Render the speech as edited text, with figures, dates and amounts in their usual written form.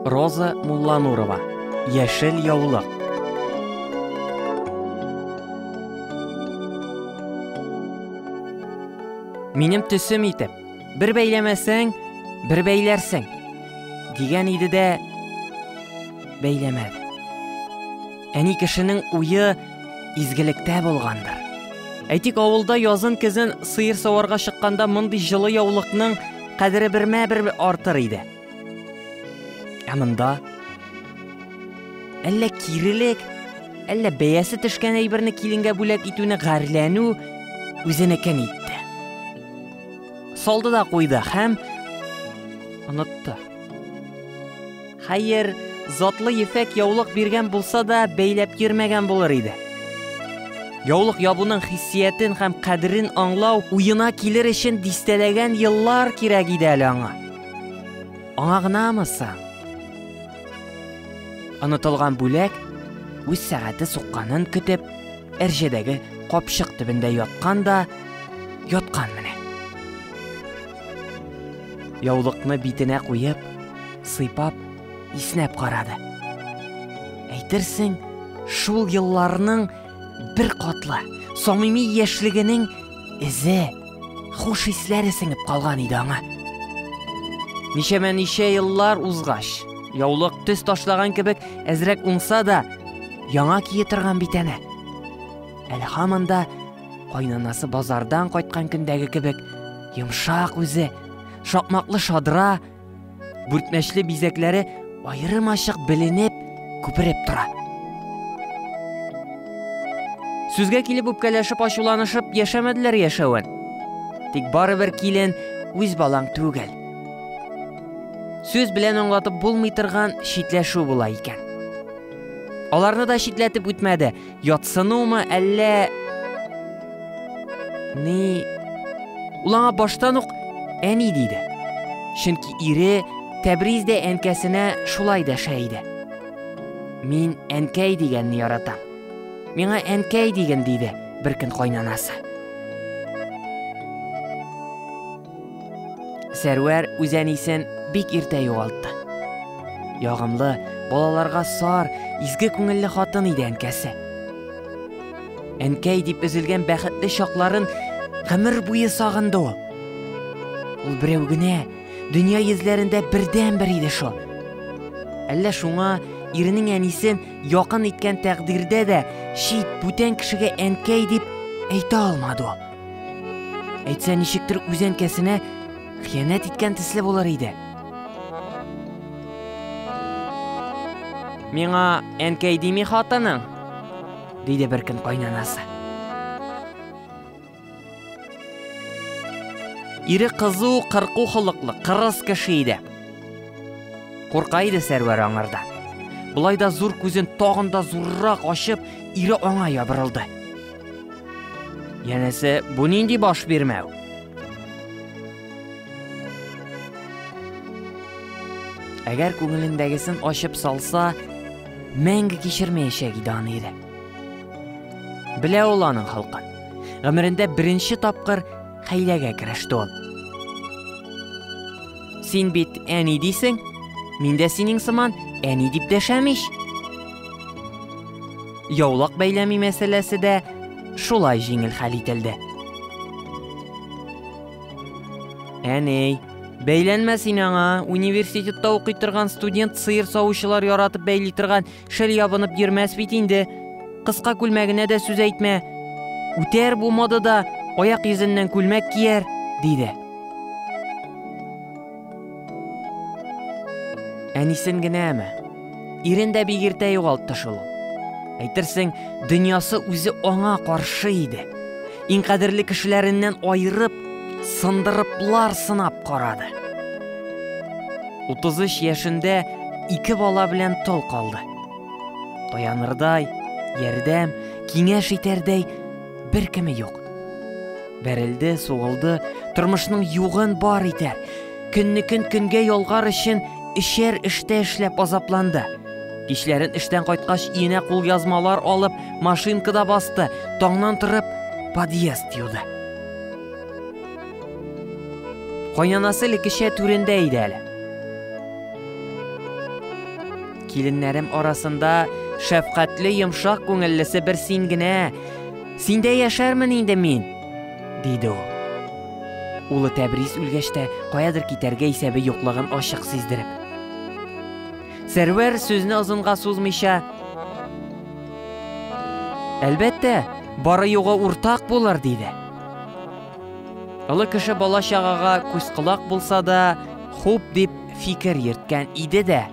Роза Мулланурова. Яшел яулык. Минем төсем итеп, бер бәйләмәсәң, бер бәйләрсең, дигән иде дә бәйләмәде. Әни кешенең уе изгелектә булгандыр. Әйтик, авылда язын көзен сыер саварга чыкканда мондый җылы яулыкның кадере бермә-бер артыр иде. Ә монда әллә кирелек, әллә бәясе төшкән әйберне киленгә бүләк итүне гарьләнү үзенекен итте. Салды да куйды һәм онытты. Хәер, затлы ефәк яулык биргән булса да бәйләп йөрмәгән булыр иде. Яулык ябуның хиссиятен һәм кадерен аңлау уена килер өчен дистәләгән еллар кирәк иде әле аңа. Аңа гынамы соң? Онытылган бүләк үз сәгате сукканын көтеп, әрҗәдәге капчык төбендә яткан менә. Яулыкны битенә куеп, сыйпап, иснәп карады. Әйтерсең, шул елларның бер катлы, самими яшьлегенең изе, хуш исләре сеңеп калган иде аңа. Ничә еллар узгач, яулык төс ташлаган кебек әзрәк уңса да, яңа кие торган бит әнә. Әле һаманда кайнанасы базардан кайткан көндәге кебек йомшак үзе, шакмаклы шадыра, бүртмәчле бизәкләре аерым-ачык беленеп, күпереп тора. Сүзгә килеп үпкәләшеп, ачуланышып яшәмәделәр яшәвен. Тик барыбер килен үз балаң түгел. Сүз белән аңлатып булмый торган шитләшү була икән. Аларны да шитләтеп үтмәде. Ятсынумы, әллә ул аңа баштан ук әни диде. Чөнки ире Тәбриздә әнкәсенә шулай дәшә иде. Мин әнкәй дигәнне яратам. Миңа әнкәй диген диде бер көн кайнанасы. Сәрвәр үз әнисен бик иртә югалтты. Ягымлы, балаларга сар, изге күңелле хатын иде әнкәсе. Әнкәй дип өзелгән бәхетле чакларын гомер буе сагынды ул. Ул берәү генә дөнья йөзләрендә бердән-бер иде шул. Әллә шуңа иренең әнисен якын иткән тәкъдирдә дә шит бүтән кешегә әнкәй дип әйтә алмады ул. Әйтсә ничектер үз әнкәсенә хыянәт иткән төсле булыр иде. Миңа әнкәй дими хатының, диде бер көн кайнанасы. Ире кызу, кырку холыклы, кырыс кеше иде. Курка иде Сәрвәр аңарда. Булай да зур күзен тагын да зуррак ачып, ире аңа ябырылды. Янәсе, бу нинди баш бирмәү? Әгәр күңелендәгесен ачып салса, мәңге кичермәячәк иде аны ире. Белә ул аның халкын. Гомерендә беренче тапкыр хәйләгә кереште ул. Син бит әни дисең, мин дә синең сыман әни дип дәшәмиш. Яулык бәйләми мәсьәләсе дә шулай җиңел хәл ителде. Әни, бәйләнмә син аңа, университетта укый торган студент сыер савучылар яратып бәйли торган шел ябынып йөрмәс бит инде. Кыска күлмәгенә дә сүз әйтмә. Үтәр бу модада аяк йөзеннән күлмәк кияр, диде. Әнисен генәме? Ирен дә бик иртә югалтты шул. Әйтерсең, дөньясы үзе аңа каршы иде. Иң кадерле кешеләреннән айырып, сындырыплар сынап карады. 33 яшендә 2 бала белән тол калды. Таянырдай, ярдәм, киңәш итәрдәй беркеме юк. Бәрелде, сугылды, тормышның югын бар итәр. Көнгә ялгар өчен эшәр эштә эшләп азапланды. Кичләрен эштән кайткач иенә кул язмалар алып, машинкада басты, таңнан торып подъезд юды. Кайнанасы лекеше түрендә иде әле. Киленнәрем арасында шәфкатьле йомшак күңеллесе бер син генә. Синдә яшәрмен инде мин, диде ул. Улы Тәбриз үлгәч тә каядыр китәргә исәбе юклыгын ачык сиздереп. Сәрвәр сүзне озынга сузмыйча: «Әлбәттә, бары югы уртак булыр», диде. Олы кеше бала чагага күз-колак булса да, хуп дип фикер йөрткән иде дә,